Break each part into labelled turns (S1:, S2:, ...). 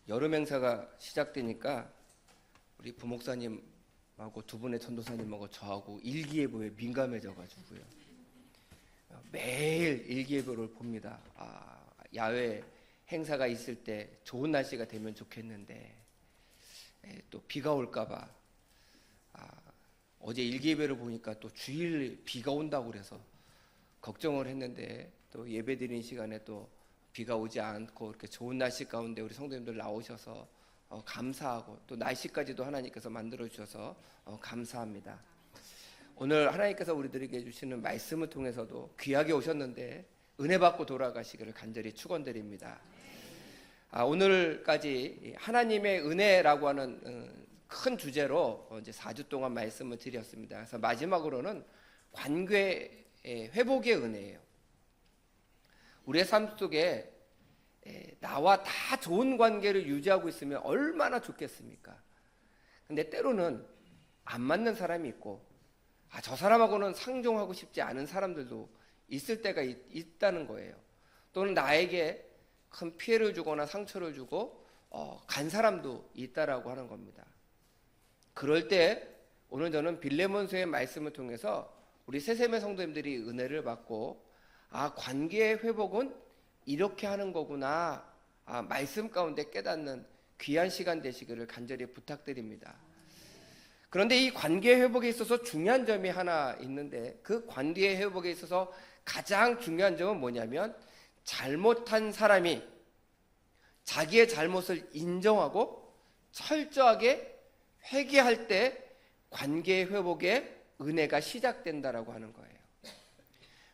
S1: 여름 행사가 시작되니까 우리 부목사님하고 두 분의 전도사님하고 저하고 일기예보에 민감해져가지고요. 매일 일기예보를 봅니다. 야외 행사가 있을 때 좋은 날씨가 되면 좋겠는데 또 비가 올까봐 어제 일기예보를 보니까 또 주일 비가 온다고 그래서 걱정을 했는데 또 예배드리는 시간에 또 비가 오지 않고 이렇게 좋은 날씨 가운데 우리 성도님들 나오셔서 감사하고 또 날씨까지도 하나님께서 만들어 주셔서 감사합니다. 오늘 하나님께서 우리들에게 주시는 말씀을 통해서도 귀하게 오셨는데 은혜 받고 돌아가시기를 간절히 축원드립니다. 오늘까지 하나님의 은혜라고 하는 큰 주제로 이제 4주 동안 말씀을 드렸습니다. 그래서 마지막으로는 관계 회복의 은혜예요. 우리의 삶 속에 나와 다 좋은 관계를 유지하고 있으면 얼마나 좋겠습니까? 근데 때로는 안 맞는 사람이 있고 저 사람하고는 상종하고 싶지 않은 사람들도 있을 때가 있다는 거예요. 또는 나에게 큰 피해를 주거나 상처를 주고 간 사람도 있다라고 하는 겁니다. 그럴 때 오늘 저는 빌레몬서의 말씀을 통해서 우리 세세매 성도님들이 은혜를 받고 관계의 회복은 이렇게 하는 거구나 말씀 가운데 깨닫는 귀한 시간 되시기를 간절히 부탁드립니다. 그런데 이 관계 회복에 있어서 중요한 점이 하나 있는데 그 관계 회복에 있어서 가장 중요한 점은 뭐냐면 잘못한 사람이 자기의 잘못을 인정하고 철저하게 회개할 때 관계 회복의 은혜가 시작된다라고 하는 거예요.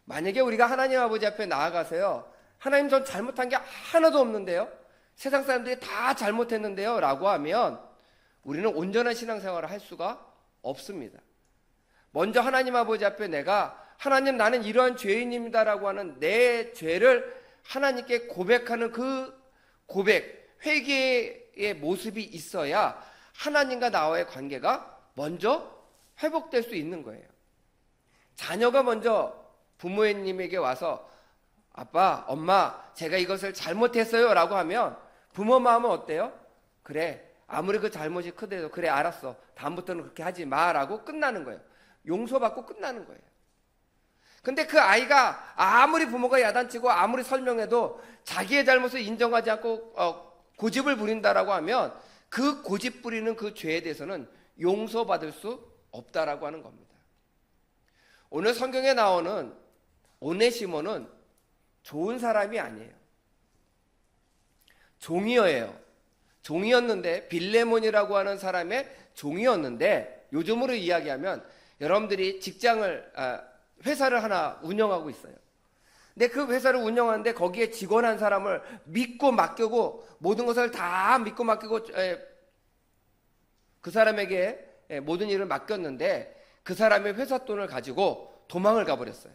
S1: 만약에 우리가 하나님 아버지 앞에 나아가서요, 하나님 전 잘못한 게 하나도 없는데요, 세상 사람들이 다 잘못했는데요 라고 하면 우리는 온전한 신앙생활을 할 수가 없습니다. 먼저 하나님 아버지 앞에 내가 하나님 나는 이러한 죄인입니다 라고 하는 내 죄를 하나님께 고백하는 그 고백, 회개의 모습이 있어야 하나님과 나와의 관계가 먼저 회복될 수 있는 거예요. 자녀가 먼저 부모님에게 와서 아빠, 엄마, 제가 이것을 잘못했어요 라고 하면 부모 마음은 어때요? 그래, 아무리 그 잘못이 크더라도 그래 알았어, 다음부터는 그렇게 하지 마 라고 끝나는 거예요. 용서받고 끝나는 거예요. 근데 그 아이가 아무리 부모가 야단치고 아무리 설명해도 자기의 잘못을 인정하지 않고 고집을 부린다라고 하면 그 고집 부리는 그 죄에 대해서는 용서받을 수 없다라고 하는 겁니다. 오늘 성경에 나오는 오네시모는 좋은 사람이 아니에요. 종이어예요. 종이었는데 빌레몬이라고 하는 사람의 종이었는데 요즘으로 이야기하면 여러분들이 회사를 하나 운영하고 있어요. 근데 그 회사를 운영하는데 거기에 직원 한 사람을 믿고 맡기고 모든 것을 다 믿고 맡기고 그 사람에게 모든 일을 맡겼는데 그 사람의 회사 돈을 가지고 도망을 가버렸어요.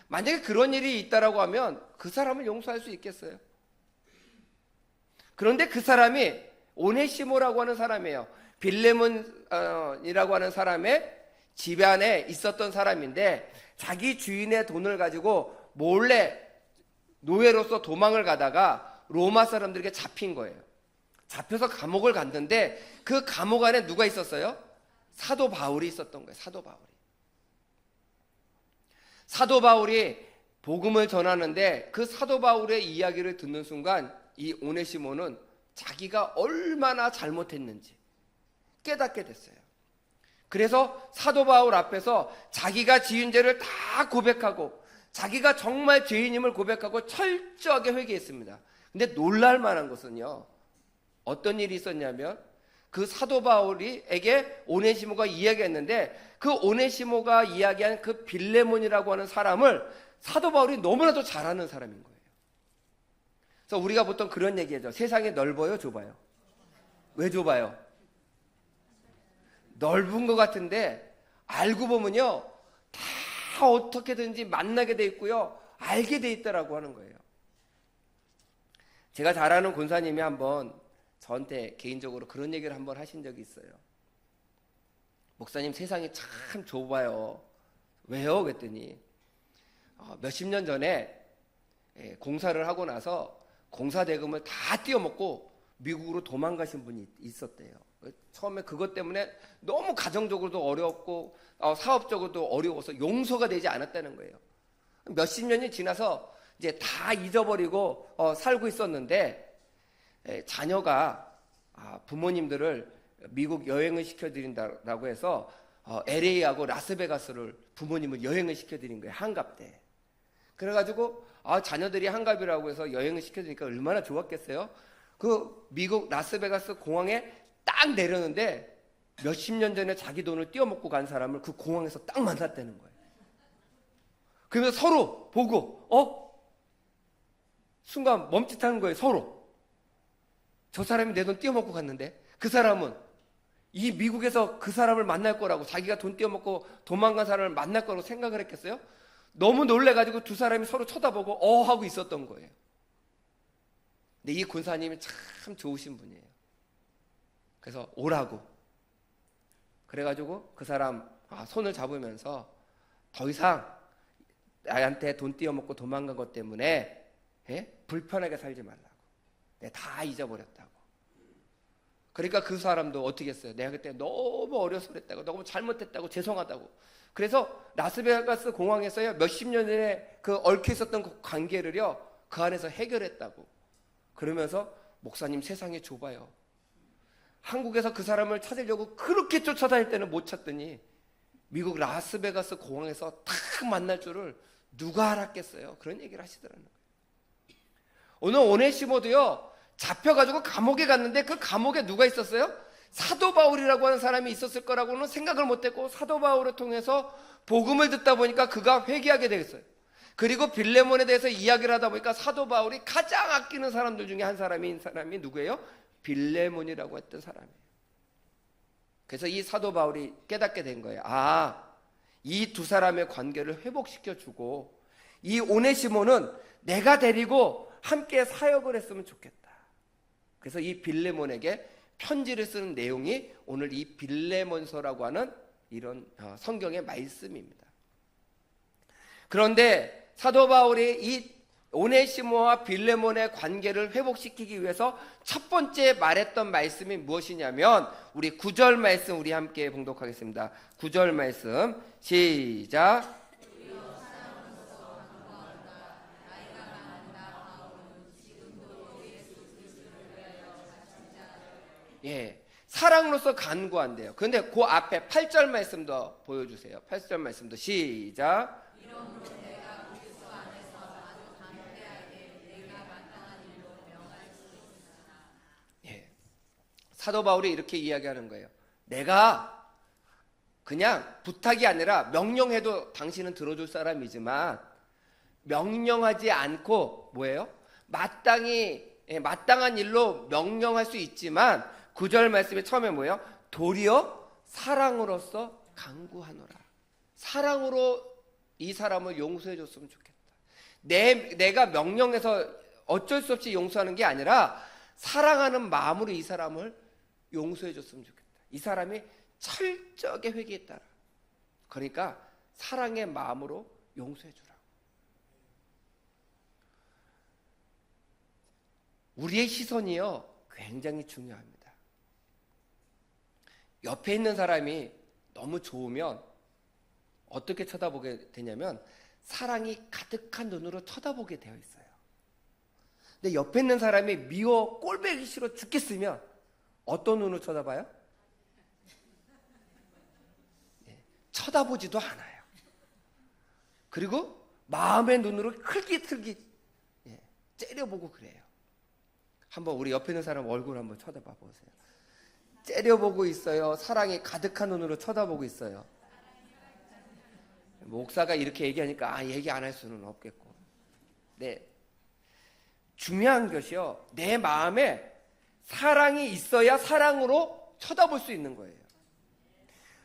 S1: 만약에 그런 일이 있다라고 하면 그 사람을 용서할 수 있겠어요? 그런데 그 사람이 오네시모라고 하는 사람이에요. 빌레몬이라고 하는 사람의 집안에 있었던 사람인데 자기 주인의 돈을 가지고 몰래 노예로서 도망을 가다가 로마 사람들에게 잡힌 거예요. 잡혀서 감옥을 갔는데 그 감옥 안에 누가 있었어요? 사도 바울이 있었던 거예요. 사도 바울이 복음을 전하는데 그 사도 바울의 이야기를 듣는 순간 이 오네시모는 자기가 얼마나 잘못했는지 깨닫게 됐어요. 그래서 사도 바울 앞에서 자기가 지은 죄를 다 고백하고 자기가 정말 죄인임을 고백하고 철저하게 회개했습니다. 근데 놀랄 만한 것은요, 어떤 일이 있었냐면 그 사도 바울에게 오네시모가 이야기했는데 그 오네시모가 이야기한 그 빌레몬이라고 하는 사람을 사도 바울이 너무나도 잘 아는 사람인 거예요. 그래서 우리가 보통 그런 얘기하죠. 세상이 넓어요, 좁아요? 왜 좁아요? 넓은 것 같은데 알고 보면요 다 어떻게든지 만나게 돼 있고요 알게 돼 있다라고 하는 거예요. 제가 잘 아는 권사님이 한번 저한테 개인적으로 그런 얘기를 한번 하신 적이 있어요. 목사님, 세상이 참 좁아요. 왜요? 그랬더니 몇십 년 전에 공사를 하고 나서 공사 대금을 다 띄어먹고 미국으로 도망가신 분이 있었대요. 처음에 그것 때문에 너무 가정적으로도 어렵고 사업적으로도 어려워서 용서가 되지 않았다는 거예요. 몇십 년이 지나서 이제 다 잊어버리고 살고 있었는데, 자녀가 부모님들을 미국 여행을 시켜드린다라고 해서 LA하고 라스베가스를 부모님을 여행을 시켜드린 거예요. 한갑 때. 그래가지고 자녀들이 한갑이라고 해서 여행을 시켜드리니까 얼마나 좋았겠어요. 그 미국 라스베가스 공항에 딱 내렸는데 몇십 년 전에 자기 돈을 띄어먹고 간 사람을 그 공항에서 딱 만났다는 거예요. 그러면서 서로 보고 순간 멈칫하는 거예요. 서로. 저 사람이 내 돈 띄어먹고 갔는데 그 사람은 이 미국에서 그 사람을 만날 거라고, 자기가 돈 띄어먹고 도망간 사람을 만날 거라고 생각을 했겠어요? 너무 놀래가지고 두 사람이 서로 쳐다보고 하고 있었던 거예요. 근데 이 군사님이 참 좋으신 분이에요. 그래서 오라고. 그래가지고 그 사람 손을 잡으면서 더 이상 나한테 돈 띄어먹고 도망간 것 때문에 불편하게 살지 말라고. 내가 다 잊어버렸다고. 그러니까 그 사람도 어떻게 했어요? 내가 그때 너무 어려서 그랬다고, 너무 잘못했다고, 죄송하다고. 그래서 라스베가스 공항에서요, 몇십 년 전에 그 얽혀 있었던 그 관계를요, 그 안에서 해결했다고. 그러면서 목사님 세상이 좁아요. 한국에서 그 사람을 찾으려고 그렇게 쫓아다닐 때는 못 찾더니 미국 라스베가스 공항에서 딱 만날 줄을 누가 알았겠어요? 그런 얘기를 하시더라고요. 오늘 오네시모도요, 잡혀가지고 감옥에 갔는데 그 감옥에 누가 있었어요? 사도 바울이라고 하는 사람이 있었을 거라고는 생각을 못했고, 사도 바울을 통해서 복음을 듣다 보니까 그가 회개하게 되었어요. 그리고 빌레몬에 대해서 이야기를 하다 보니까 사도 바울이 가장 아끼는 사람들 중에 한 사람이 누구예요? 빌레몬이라고 했던 사람이에요. 그래서 이 사도 바울이 깨닫게 된 거예요. 이 두 사람의 관계를 회복시켜주고, 이 오네시모는 내가 데리고 함께 사역을 했으면 좋겠다. 그래서 이 빌레몬에게 편지를 쓰는 내용이 오늘 이 빌레몬서라고 하는 이런 성경의 말씀입니다. 그런데 사도 바울이 이 오네시모와 빌레몬의 관계를 회복시키기 위해서 첫 번째 말했던 말씀이 무엇이냐면, 우리 9절 말씀 우리 함께 봉독하겠습니다. 9절 말씀 시작. 사랑으로서 간구한대요. 그런데 그 앞에 8절 말씀도 보여주세요. 8절 말씀도 시작. 사도 바울이 이렇게 이야기하는 거예요. 내가 그냥 부탁이 아니라 명령해도 당신은 들어줄 사람이지만, 명령하지 않고 뭐예요? 마땅한 일로 명령할 수 있지만, 9절 말씀에 처음에 뭐예요? 도리어 사랑으로서 간구하노라. 사랑으로 이 사람을 용서해 줬으면 좋겠다. 내가 명령해서 어쩔 수 없이 용서하는 게 아니라 사랑하는 마음으로 이 사람을 용서해 줬으면 좋겠다. 이 사람이 철저하게 회개했다. 그러니까 사랑의 마음으로 용서해 주라고. 우리의 시선이요, 굉장히 중요합니다. 옆에 있는 사람이 너무 좋으면 어떻게 쳐다보게 되냐면, 사랑이 가득한 눈으로 쳐다보게 되어 있어요. 근데 옆에 있는 사람이 미워 꼴보기 싫어 죽겠으면 어떤 눈으로 쳐다봐요? 쳐다보지도 않아요. 그리고 마음의 눈으로 흘깃흘깃 째려보고 그래요. 한번 우리 옆에 있는 사람 얼굴 한번 쳐다봐 보세요. 째려보고 있어요? 사랑이 가득한 눈으로 쳐다보고 있어요? 목사가 이렇게 얘기하니까 얘기 안 할 수는 없겠고. 네, 중요한 것이요, 내 마음에 사랑이 있어야 사랑으로 쳐다볼 수 있는 거예요.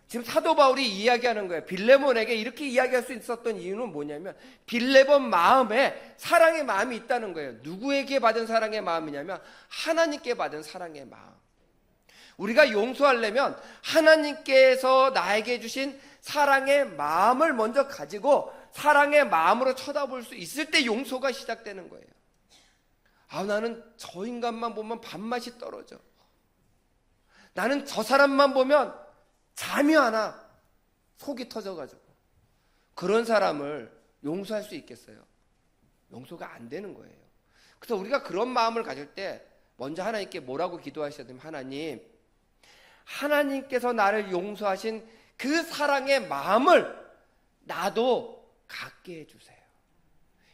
S1: 지금 사도 바울이 이야기하는 거예요. 빌레몬에게 이렇게 이야기할 수 있었던 이유는 뭐냐면, 빌레몬 마음에 사랑의 마음이 있다는 거예요. 누구에게 받은 사랑의 마음이냐면 하나님께 받은 사랑의 마음. 우리가 용서하려면 하나님께서 나에게 주신 사랑의 마음을 먼저 가지고 사랑의 마음으로 쳐다볼 수 있을 때 용서가 시작되는 거예요. 나는 저 인간만 보면 밥맛이 떨어져. 나는 저 사람만 보면 잠이 안 와. 속이 터져가지고. 그런 사람을 용서할 수 있겠어요? 용서가 안 되는 거예요. 그래서 우리가 그런 마음을 가질 때 먼저 하나님께 뭐라고 기도하셔야 되면, 하나님께서 나를 용서하신 그 사랑의 마음을 나도 갖게 해주세요.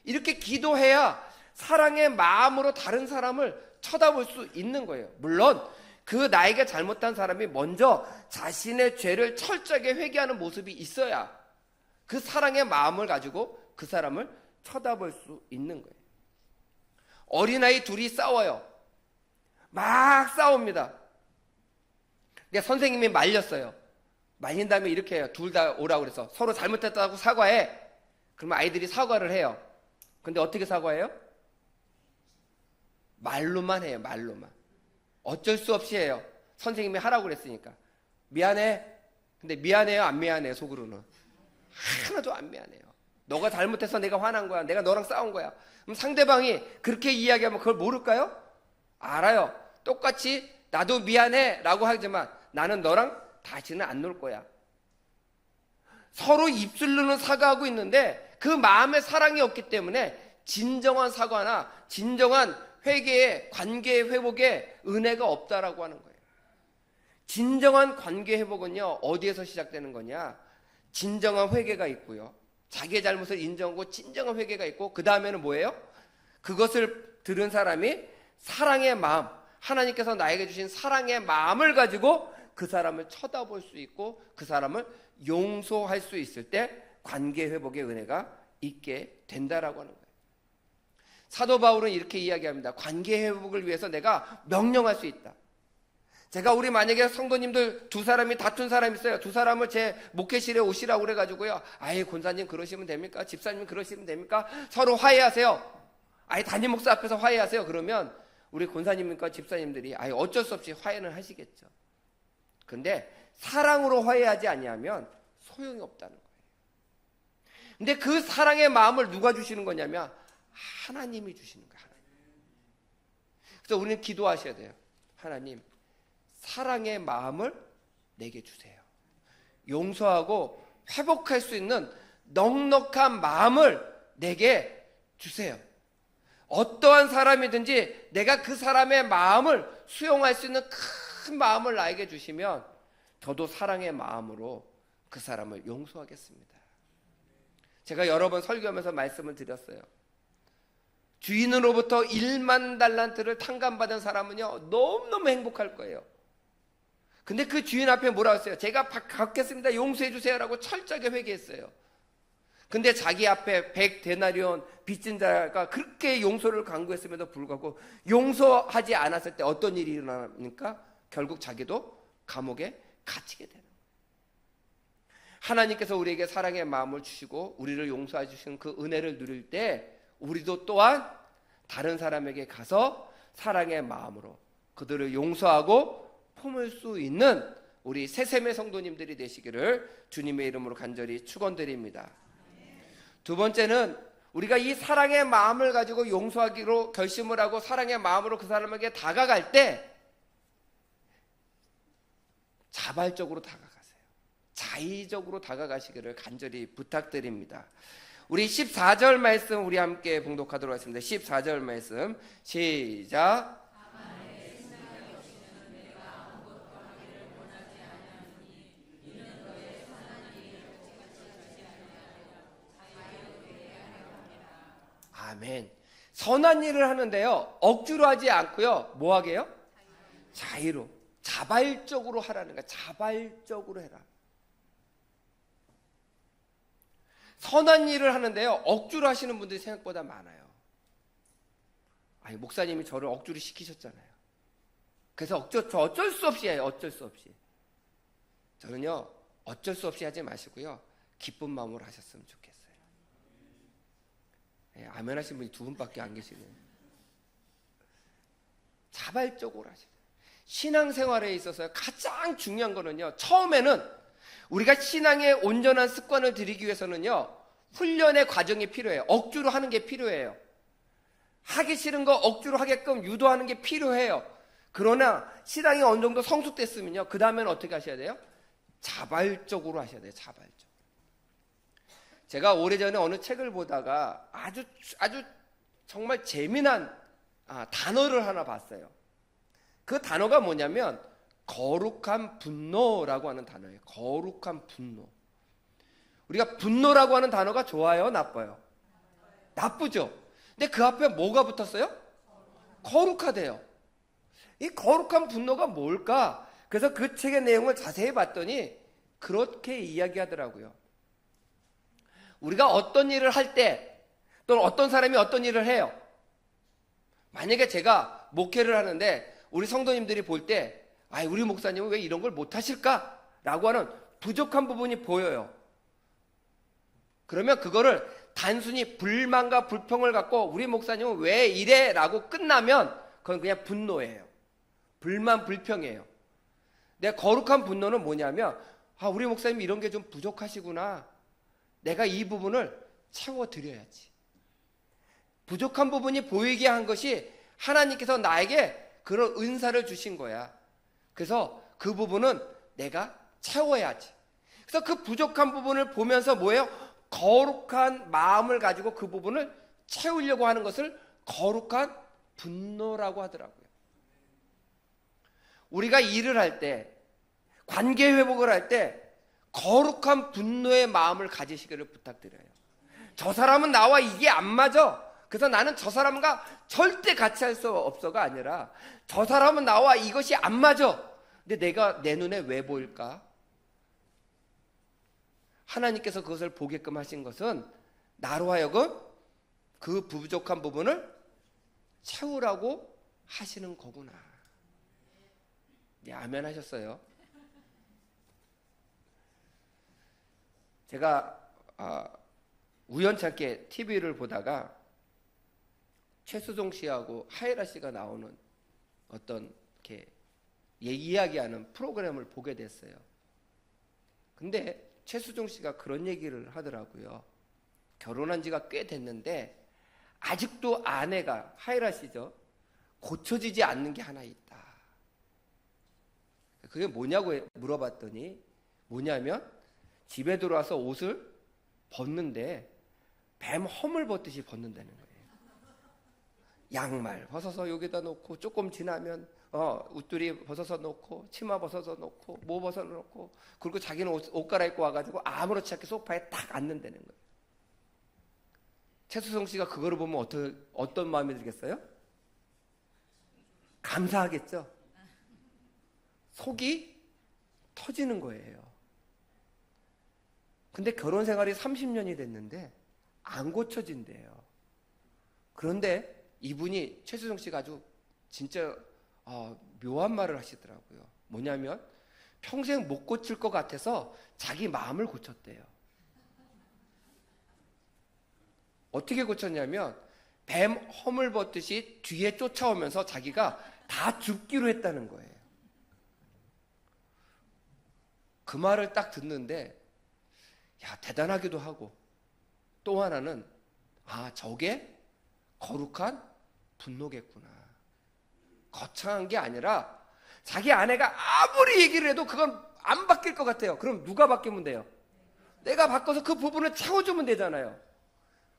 S1: 이렇게 기도해야 사랑의 마음으로 다른 사람을 쳐다볼 수 있는 거예요. 물론 그 나에게 잘못한 사람이 먼저 자신의 죄를 철저하게 회개하는 모습이 있어야 그 사랑의 마음을 가지고 그 사람을 쳐다볼 수 있는 거예요. 어린아이 둘이 싸워요. 막 싸웁니다. 근데 선생님이 말렸어요. 말린 다음에 이렇게 해요. 둘 다 오라고 그래서 서로 잘못했다고 사과해. 그러면 아이들이 사과를 해요. 근데 어떻게 사과해요? 말로만 해요. 말로만. 어쩔 수 없이 해요. 선생님이 하라고 그랬으니까. 미안해. 근데 미안해요? 안 미안해요? 속으로는 하나도 안 미안해요. 너가 잘못해서 내가 화난 거야. 내가 너랑 싸운 거야. 그럼 상대방이 그렇게 이야기하면 그걸 모를까요? 알아요. 똑같이 나도 미안해 라고 하지만 나는 너랑 다시는 안 놀 거야. 서로 입술로는 사과하고 있는데 그 마음에 사랑이 없기 때문에 진정한 사과나 진정한 회개의 관계 회복에 은혜가 없다라고 하는 거예요. 진정한 관계 회복은요, 어디에서 시작되는 거냐? 진정한 회개가 있고요, 자기의 잘못을 인정하고 진정한 회개가 있고, 그 다음에는 뭐예요? 그것을 들은 사람이 사랑의 마음, 하나님께서 나에게 주신 사랑의 마음을 가지고 그 사람을 쳐다볼 수 있고 그 사람을 용서할 수 있을 때 관계 회복의 은혜가 있게 된다라고 하는 거예요. 사도 바울은 이렇게 이야기합니다. 관계 회복을 위해서 내가 명령할 수 있다. 제가 우리 만약에 성도님들 두 사람이 다툰 사람이 있어요. 두 사람을 제 목회실에 오시라고 그래가지고요, 아예 권사님 그러시면 됩니까? 집사님 그러시면 됩니까? 서로 화해하세요. 아예 담임 목사 앞에서 화해하세요. 그러면 우리 권사님과 집사님들이 아예 어쩔 수 없이 화해는 하시겠죠. 근데 사랑으로 화해하지 아니하면 소용이 없다는 거예요. 근데 그 사랑의 마음을 누가 주시는 거냐면 하나님이 주시는 거예요. 하나님. 그래서 우리는 기도하셔야 돼요. 하나님, 사랑의 마음을 내게 주세요. 용서하고 회복할 수 있는 넉넉한 마음을 내게 주세요. 어떠한 사람이든지 내가 그 사람의 마음을 수용할 수 있는 큰 마음을 나에게 주시면 저도 사랑의 마음으로 그 사람을 용서하겠습니다. 제가 여러 번 설교하면서 말씀을 드렸어요. 주인으로부터 1만 달란트를 탕감받은 사람은요, 너무너무 행복할 거예요. 근데 그 주인 앞에 뭐라고 했어요? 제가 갚겠습니다. 용서해 주세요라고 철저하게 회개했어요. 근데 자기 앞에 100데나리온 빚진 자가 그렇게 용서를 강구했음에도 불구하고 용서하지 않았을 때 어떤 일이 일어납니까? 결국 자기도 감옥에 갇히게 되는 거예요. 하나님께서 우리에게 사랑의 마음을 주시고 우리를 용서해 주시는 그 은혜를 누릴 때 우리도 또한 다른 사람에게 가서 사랑의 마음으로 그들을 용서하고 품을 수 있는 우리 새샘의 성도님들이 되시기를 주님의 이름으로 간절히 축원드립니다. 두 번째는 우리가 이 사랑의 마음을 가지고 용서하기로 결심을 하고 사랑의 마음으로 그 사람에게 다가갈 때 자발적으로 다가가세요. 자의적으로 다가가시기를 간절히 부탁드립니다. 우리 14절 말씀 우리 함께 봉독하도록 하겠습니다. 14절 말씀 시작. 아멘. 선한 일을 하는데요, 억지로 하지 않고요, 뭐 하게요? 자의로, 자발적으로 하라는 거야. 자발적으로 해라. 선한 일을 하는데요, 억지로 하시는 분들이 생각보다 많아요. 아니, 목사님이 저를 억지로 시키셨잖아요. 그래서 어쩔 수 없이 해요. 어쩔 수 없이. 저는요, 어쩔 수 없이 하지 마시고요, 기쁜 마음으로 하셨으면 좋겠어요. 아멘 하신 분이 두 분밖에 안 계시네요. 자발적으로 하시고, 신앙생활에 있어서 가장 중요한 거는요, 처음에는 우리가 신앙의 온전한 습관을 들이기 위해서는요, 훈련의 과정이 필요해요. 억지로 하는 게 필요해요. 하기 싫은 거 억지로 하게끔 유도하는 게 필요해요. 그러나 신앙이 어느 정도 성숙됐으면요, 그 다음에는 어떻게 하셔야 돼요? 자발적으로 하셔야 돼요. 자발적. 제가 오래전에 어느 책을 보다가 아주 정말 재미난 단어를 하나 봤어요. 그 단어가 뭐냐면 거룩한 분노라고 하는 단어예요. 거룩한 분노. 우리가 분노라고 하는 단어가 좋아요, 나빠요? 나쁘죠. 근데 그 앞에 뭐가 붙었어요? 거룩하대요. 이 거룩한 분노가 뭘까? 그래서 그 책의 내용을 자세히 봤더니 그렇게 이야기하더라고요. 우리가 어떤 일을 할 때, 또는 어떤 사람이 어떤 일을 해요. 만약에 제가 목회를 하는데 우리 성도님들이 볼 때 우리 목사님은 왜 이런 걸 못하실까? 라고 하는 부족한 부분이 보여요. 그러면 그거를 단순히 불만과 불평을 갖고 우리 목사님은 왜 이래? 라고 끝나면 그건 그냥 분노예요. 불만, 불평이에요. 내 거룩한 분노는 뭐냐면 우리 목사님이 이런 게 좀 부족하시구나. 내가 이 부분을 채워드려야지. 부족한 부분이 보이게 한 것이 하나님께서 나에게 그런 은사를 주신 거야. 그래서 그 부분은 내가 채워야지. 그래서 그 부족한 부분을 보면서 뭐예요? 거룩한 마음을 가지고 그 부분을 채우려고 하는 것을 거룩한 분노라고 하더라고요. 우리가 일을 할 때, 관계 회복을 할 때 거룩한 분노의 마음을 가지시기를 부탁드려요. 저 사람은 나와 이게 안 맞아. 그래서 나는 저 사람과 절대 같이 할 수 없어가 아니라 저 사람은 나와 이것이 안 맞아. 근데 내가 내 눈에 왜 보일까? 하나님께서 그것을 보게끔 하신 것은 나로 하여금 그 부족한 부분을 채우라고 하시는 거구나. 네, 아멘 하셨어요. 제가 우연찮게 TV를 보다가 최수종 씨하고 하예라 씨가 나오는 어떤 이렇게 이야기하는 프로그램을 보게 됐어요. 근데 최수종 씨가 그런 얘기를 하더라고요. 결혼한 지가 꽤 됐는데 아직도 아내가, 하예라 씨죠, 고쳐지지 않는 게 하나 있다. 그게 뭐냐고 물어봤더니 뭐냐면 집에 들어와서 옷을 벗는데 뱀 허물 벗듯이 벗는다는 거예요. 양말 벗어서 여기다 놓고 조금 지나면 웃두리 벗어서 놓고 치마 벗어서 놓고 뭐 벗어 놓고, 그리고 자기는 옷 갈아입고 와가지고 아무렇지 않게 소파에 딱 앉는다는 거예요. 최수성 씨가 그거를 보면 어떤 마음이 들겠어요? 감사하겠죠. 속이 터지는 거예요. 근데 결혼 생활이 30년이 됐는데 안 고쳐진대요. 그런데 이분이, 최수정 씨가 아주 진짜 묘한 말을 하시더라고요. 뭐냐면 평생 못 고칠 것 같아서 자기 마음을 고쳤대요. 어떻게 고쳤냐면 뱀 허물 벗듯이 뒤에 쫓아오면서 자기가 다 죽기로 했다는 거예요. 그 말을 딱 듣는데 대단하기도 하고, 또 하나는 저게 거룩한 분노겠구나. 거창한 게 아니라 자기 아내가 아무리 얘기를 해도 그건 안 바뀔 것 같아요. 그럼 누가 바뀌면 돼요? 내가 바꿔서 그 부분을 채워주면 되잖아요.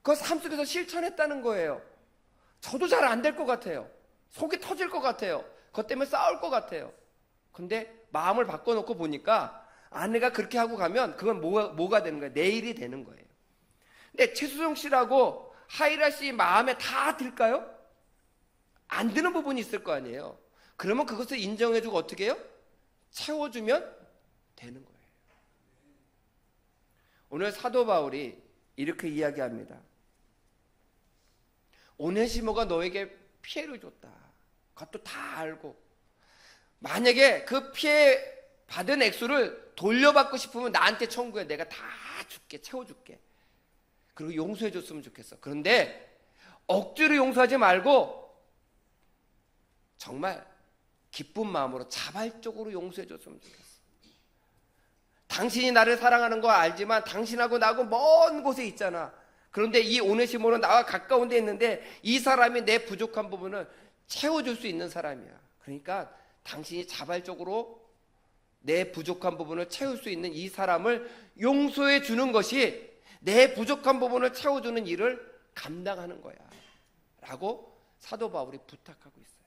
S1: 그거 삶 속에서 실천했다는 거예요. 저도 잘 안 될 것 같아요. 속이 터질 것 같아요. 그것 때문에 싸울 것 같아요. 근데 마음을 바꿔놓고 보니까 아내가 그렇게 하고 가면 그건 뭐가 되는 거예요? 내일이 되는 거예요. 근데 최수정 씨라고 하이라 씨 마음에 다 들까요? 안 드는 부분이 있을 거 아니에요. 그러면 그것을 인정해주고 어떻게 해요? 채워주면 되는 거예요. 오늘 사도 바울이 이렇게 이야기합니다. 오네시모가 너에게 피해를 줬다. 그것도 다 알고, 만약에 그 피해 받은 액수를 돌려받고 싶으면 나한테 청구해. 내가 다 줄게, 채워줄게. 그리고 용서해 줬으면 좋겠어. 그런데 억지로 용서하지 말고 정말 기쁜 마음으로 자발적으로 용서해 줬으면 좋겠어. 당신이 나를 사랑하는 거 알지만 당신하고 나하고 먼 곳에 있잖아. 그런데 이 오네시모는 나와 가까운 데 있는데 이 사람이 내 부족한 부분을 채워줄 수 있는 사람이야. 그러니까 당신이 자발적으로 내 부족한 부분을 채울 수 있는 이 사람을 용서해 주는 것이 내 부족한 부분을 채워주는 일을 감당하는 거야 라고 사도 바울이 부탁하고 있어요.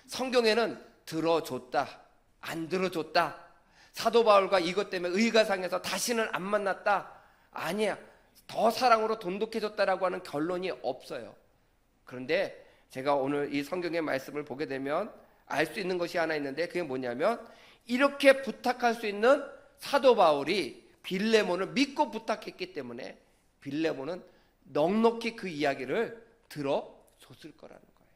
S1: 성경에는 들어줬다, 안 들어줬다, 사도 바울과 이것 때문에 의가상에서 다시는 안 만났다, 아니야, 더 사랑으로 돈독해졌다라고 하는 결론이 없어요. 그런데 제가 오늘 이 성경의 말씀을 보게 되면 알 수 있는 것이 하나 있는데, 그게 뭐냐면 이렇게 부탁할 수 있는 사도 바울이 빌레몬을 믿고 부탁했기 때문에 빌레몬은 넉넉히 그 이야기를 들어줬을 거라는 거예요.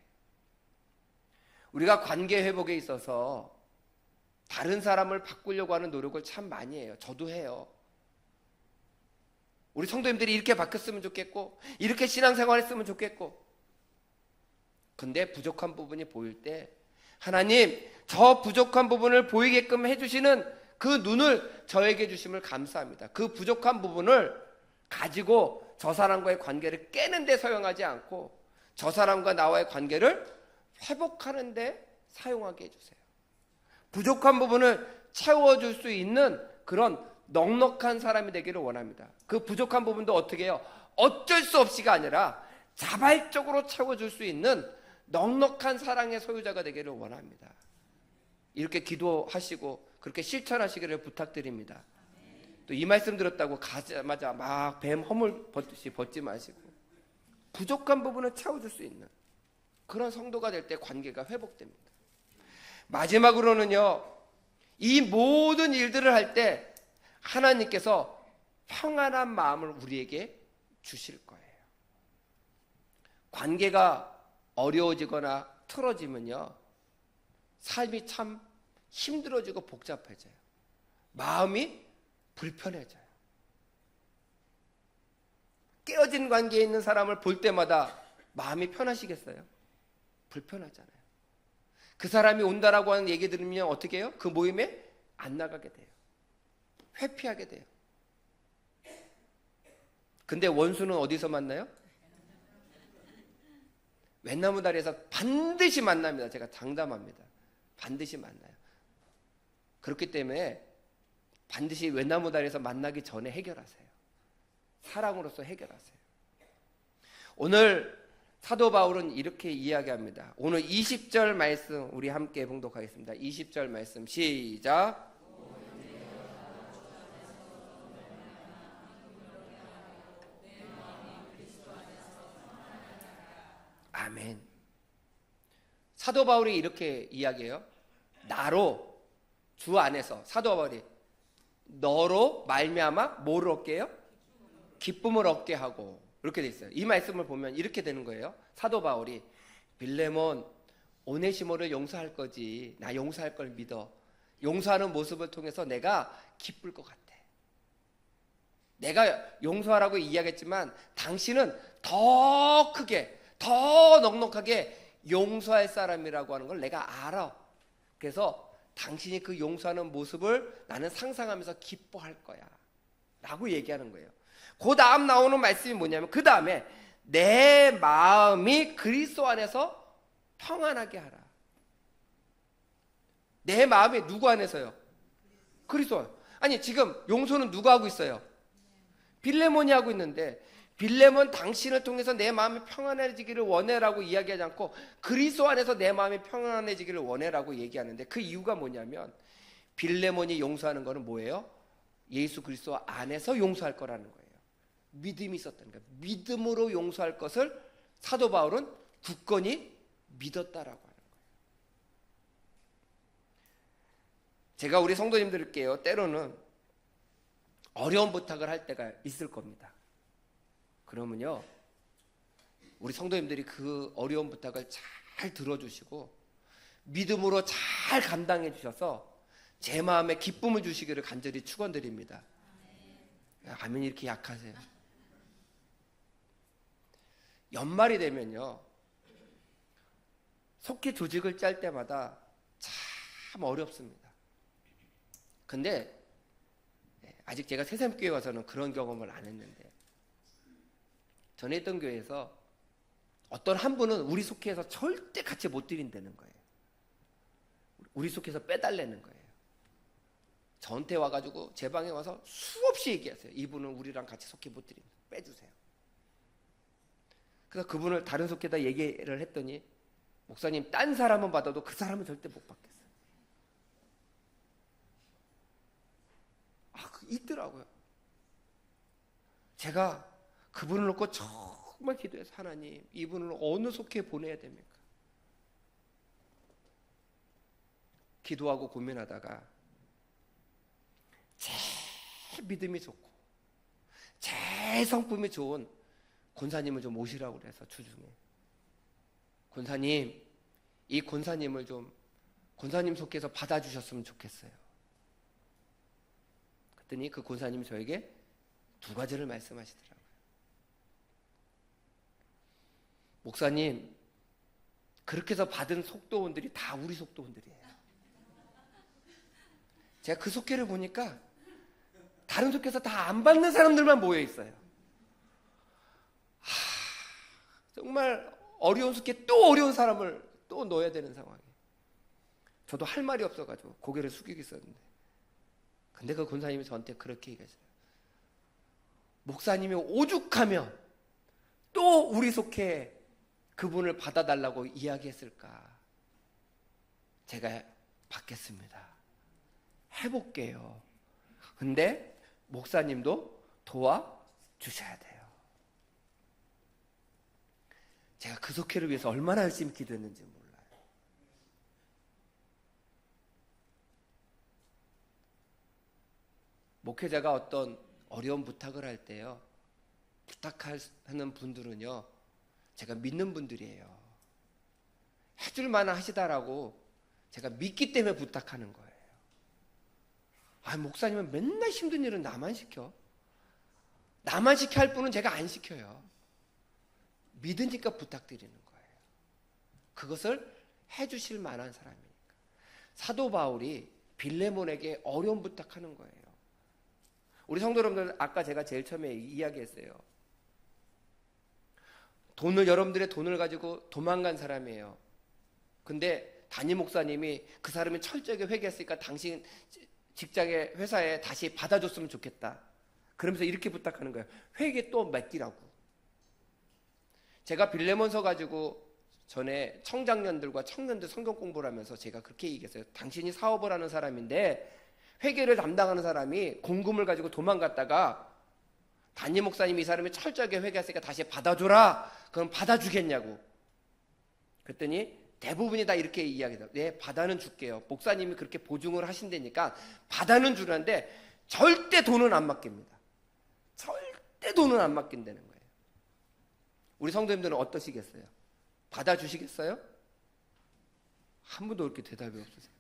S1: 우리가 관계 회복에 있어서 다른 사람을 바꾸려고 하는 노력을 참 많이 해요. 저도 해요. 우리 성도님들이 이렇게 바뀌었으면 좋겠고, 이렇게 신앙생활 했으면 좋겠고, 근데 부족한 부분이 보일 때 하나님, 저 부족한 부분을 보이게끔 해주시는 그 눈을 저에게 주심을 감사합니다. 그 부족한 부분을 가지고 저 사람과의 관계를 깨는 데 사용하지 않고 저 사람과 나와의 관계를 회복하는 데 사용하게 해주세요. 부족한 부분을 채워줄 수 있는 그런 넉넉한 사람이 되기를 원합니다. 그 부족한 부분도 어떻게 해요? 어쩔 수 없이가 아니라 자발적으로 채워줄 수 있는 넉넉한 사랑의 소유자가 되기를 원합니다. 이렇게 기도하시고 그렇게 실천하시기를 부탁드립니다. 또 이 말씀 들었다고 가자마자 막 뱀 허물 벗듯이 벗지 마시고 부족한 부분을 채워줄 수 있는 그런 성도가 될 때 관계가 회복됩니다. 마지막으로는요, 이 모든 일들을 할 때 하나님께서 평안한 마음을 우리에게 주실 거예요. 관계가 어려워지거나 틀어지면요, 삶이 참 힘들어지고 복잡해져요. 마음이 불편해져요. 깨어진 관계에 있는 사람을 볼 때마다 마음이 편하시겠어요? 불편하잖아요. 그 사람이 온다라고 하는 얘기 들으면 어떻게 해요? 그 모임에 안 나가게 돼요. 회피하게 돼요. 근데 원수는 어디서 만나요? 웬나무 다리에서 반드시 만납니다. 제가 장담합니다. 반드시 만나요. 그렇기 때문에 반드시 웬나무 다리에서 만나기 전에 해결하세요. 사랑으로서 해결하세요. 오늘 사도 바울은 이렇게 이야기합니다. 오늘 20절 말씀 우리 함께 봉독하겠습니다. 20절 말씀 시작. 아멘. 사도 바울이 이렇게 이야기해요. 나로, 주 안에서 사도 바울이 너로 말미암아 뭐를 얻게 해요? 기쁨을 얻게 하고, 이렇게 돼 있어요. 이 말씀을 보면 이렇게 되는 거예요. 사도 바울이 빌레몬, 오네시모를 용서할 거지, 나 용서할 걸 믿어. 용서하는 모습을 통해서 내가 기쁠 것 같아. 내가 용서하라고 이야기했지만 당신은 더 크게, 더 넉넉하게 용서할 사람이라고 하는 걸 내가 알아. 그래서 당신이 그 용서하는 모습을 나는 상상하면서 기뻐할 거야 라고 얘기하는 거예요. 그 다음 나오는 말씀이 뭐냐면, 그 다음에 내 마음이 그리스도 안에서 평안하게 하라. 내 마음이 누구 안에서요? 그리스도. 아니 지금 용서는 누가 하고 있어요? 빌레몬이 하고 있는데, 빌레몬 당신을 통해서 내 마음이 평안해지기를 원해라고 이야기하지 않고 그리스도 안에서 내 마음이 평안해지기를 원해라고 얘기하는데, 그 이유가 뭐냐면 빌레몬이 용서하는 거는 뭐예요? 예수 그리스도 안에서 용서할 거라는 거예요. 믿음이 있었다는 거예요. 믿음으로 용서할 것을 사도 바울은 굳건히 믿었다라고 하는 거예요. 제가 우리 성도님들께요, 때로는 어려운 부탁을 할 때가 있을 겁니다. 그러면요, 우리 성도님들이 그 어려운 부탁을 잘 들어주시고 믿음으로 잘 감당해 주셔서 제 마음에 기쁨을 주시기를 간절히 축원드립니다. 아멘이 이렇게 약하세요? 연말이 되면요, 속히 조직을 짤 때마다 참 어렵습니다. 근데 아직 제가 새샘교회 와서는 그런 경험을 안 했는데, 전에 있던 교회에서 어떤 한 분은 우리 속회에서 절대 같이 못 드린다는 거예요. 우리 속회에서 빼달라는 거예요. 저한테 와가지고 제 방에 와서 수없이 얘기하세요. 이분은 우리랑 같이 속회 못 드린다. 빼주세요. 그래서 그분을 다른 속회에다 얘기를 했더니 목사님 딴 사람은 받아도 그 사람은 절대 못 받겠어요. 있더라고요. 제가 그분을 놓고 정말 기도해서 하나님 이분을 어느 속회에 보내야 됩니까? 기도하고 고민하다가 제일 믿음이 좋고 제일 성품이 좋은 권사님을 좀 모시라고 그래서 주중에 권사님 이 권사님을 좀 권사님 속에서 받아주셨으면 좋겠어요. 그랬더니 그 권사님이 저에게 두 가지를 말씀하시더라고요. 목사님 그렇게 해서 받은 속도원들이 다 우리 속도원들이에요. 제가 그 속회를 보니까 다른 속회에서 다 안 받는 사람들만 모여 있어요. 정말 어려운 속회 또 어려운 사람을 또 넣어야 되는 상황이에요. 저도 할 말이 없어가지고 고개를 숙이고 있었는데 근데 그 권사님이 저한테 그렇게 얘기하세요. 목사님이 오죽하면 또 우리 속회에 그분을 받아달라고 이야기했을까. 제가 받겠습니다. 해볼게요. 근데 목사님도 도와주셔야 돼요. 제가 그 속회를 위해서 얼마나 열심히 기도했는지 몰라요. 목회자가 어떤 어려운 부탁을 할 때요, 부탁하는 분들은요, 제가 믿는 분들이에요. 해줄 만한 하시다라고 제가 믿기 때문에 부탁하는 거예요. 목사님은 맨날 힘든 일은 나만 시켜. 나만 시켜 할 분은 제가 안 시켜요. 믿으니까 부탁드리는 거예요. 그것을 해주실 만한 사람이니까. 사도 바울이 빌레몬에게 어려운 부탁하는 거예요. 우리 성도 여러분들, 아까 제가 제일 처음에 이야기했어요. 여러분들의 돈을 가지고 도망간 사람이에요. 근데 담임 목사님이 그 사람이 철저하게 회개했으니까 당신 직장에 회사에 다시 받아줬으면 좋겠다. 그러면서 이렇게 부탁하는 거예요. 회개 또 맡기라고. 제가 빌레몬서 가지고 전에 청장년들과 청년들 성경 공부를 하면서 제가 그렇게 얘기했어요. 당신이 사업을 하는 사람인데 회계를 담당하는 사람이 공금을 가지고 도망갔다가 담임 목사님이 이 사람이 철저하게 회개했으니까 다시 받아줘라. 그럼 받아주겠냐고. 그랬더니 대부분이 다 이렇게 이야기해요. 네, 받아는 줄게요. 목사님이 그렇게 보증을 하신다니까 받아는 주는데 절대 돈은 안 맡깁니다. 절대 돈은 안 맡긴다는 거예요. 우리 성도님들은 어떠시겠어요? 받아주시겠어요? 한 분도 그렇게 대답이 없으세요.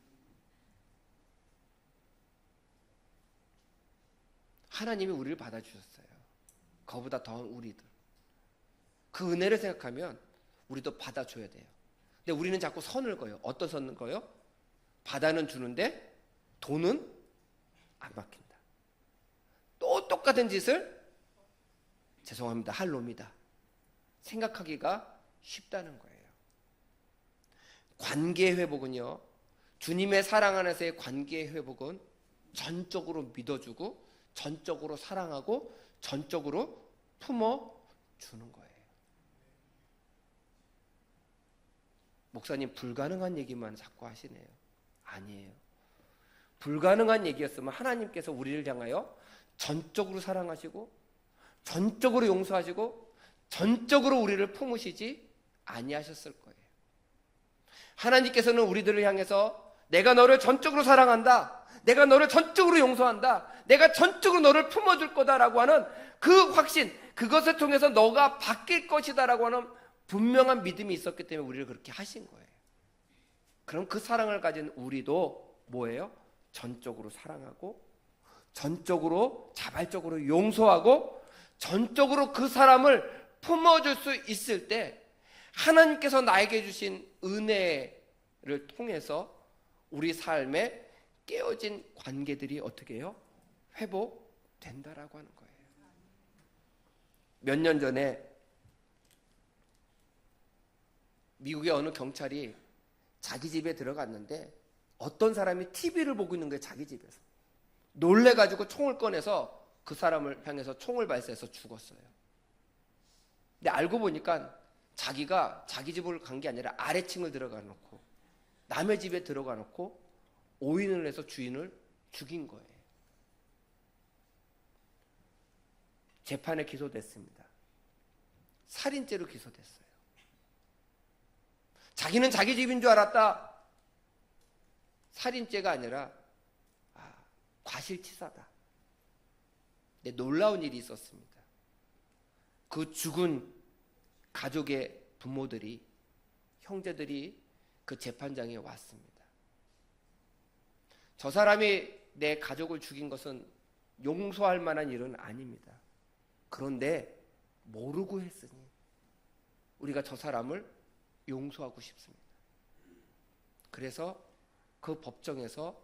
S1: 하나님이 우리를 받아주셨어요. 그거보다 더한 우리들. 그 은혜를 생각하면 우리도 받아줘야 돼요. 근데 우리는 자꾸 선을 그어요. 어떤 선을 그어요? 받아는 주는데 돈은 안 맡긴다. 또 똑같은 짓을 죄송합니다. 할 놈이다. 생각하기가 쉽다는 거예요. 관계 회복은요, 주님의 사랑 안에서의 관계 회복은 전적으로 믿어주고 전적으로 사랑하고 전적으로 품어주는 거예요. 목사님 불가능한 얘기만 자꾸 하시네요. 아니에요. 불가능한 얘기였으면 하나님께서 우리를 향하여 전적으로 사랑하시고 전적으로 용서하시고 전적으로 우리를 품으시지 아니하셨을 거예요. 하나님께서는 우리들을 향해서 내가 너를 전적으로 사랑한다, 내가 너를 전적으로 용서한다, 내가 전적으로 너를 품어줄 거다라고 하는 그 확신, 그것을 통해서 너가 바뀔 것이다라고 하는 분명한 믿음이 있었기 때문에 우리를 그렇게 하신 거예요. 그럼 그 사랑을 가진 우리도 뭐예요? 전적으로 사랑하고 전적으로 자발적으로 용서하고 전적으로 그 사람을 품어줄 수 있을 때 하나님께서 나에게 주신 은혜를 통해서 우리 삶에 깨어진 관계들이 어떻게 해요? 회복된다라고 하는 거예요. 몇 년 전에 미국의 어느 경찰이 자기 집에 들어갔는데 어떤 사람이 TV를 보고 있는 거예요. 자기 집에서. 놀래가지고 총을 꺼내서 그 사람을 향해서 총을 발사해서 죽었어요. 근데 알고 보니까 자기가 자기 집을 간 게 아니라 아래층을 들어가 놓고 남의 집에 들어가 놓고 오인을 해서 주인을 죽인 거예요. 재판에 기소됐습니다. 살인죄로 기소됐어요. 자기는 자기 집인 줄 알았다. 살인죄가 아니라 과실치사다. 근데 놀라운 일이 있었습니다. 그 죽은 가족의 부모들이, 형제들이 그 재판장에 왔습니다. 저 사람이 내 가족을 죽인 것은 용서할 만한 일은 아닙니다. 그런데 모르고 했으니 우리가 저 사람을 용서하고 싶습니다. 그래서 그 법정에서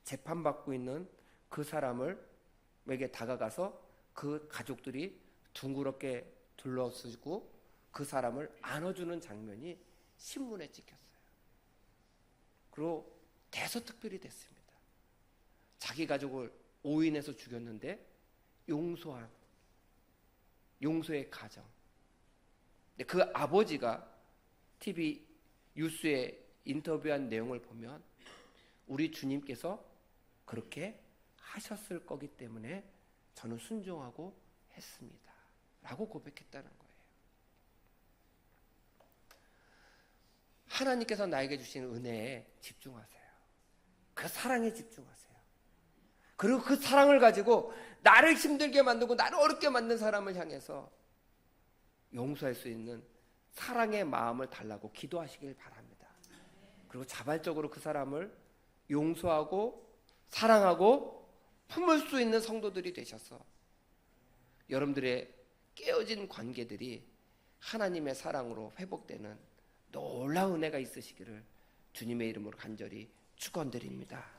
S1: 재판받고 있는 그 사람에게 다가가서 그 가족들이 둥그렇게 둘러쓰고 그 사람을 안아주는 장면이 신문에 찍혔어요. 그리고 대서특필이 됐습니다. 자기 가족을 오인해서 죽였는데 용서의 가정. 근데 그 아버지가 TV 뉴스에 인터뷰한 내용을 보면 우리 주님께서 그렇게 하셨을 거기 때문에 저는 순종하고 했습니다. 라고 고백했다는 거예요. 하나님께서 나에게 주신 은혜에 집중하세요. 그 사랑에 집중하세요. 그리고 그 사랑을 가지고 나를 힘들게 만들고 나를 어렵게 만든 사람을 향해서 용서할 수 있는 사랑의 마음을 달라고 기도하시길 바랍니다. 그리고 자발적으로 그 사람을 용서하고 사랑하고 품을 수 있는 성도들이 되셔서 여러분들의 깨어진 관계들이 하나님의 사랑으로 회복되는 놀라운 은혜가 있으시기를 주님의 이름으로 간절히 축원드립니다.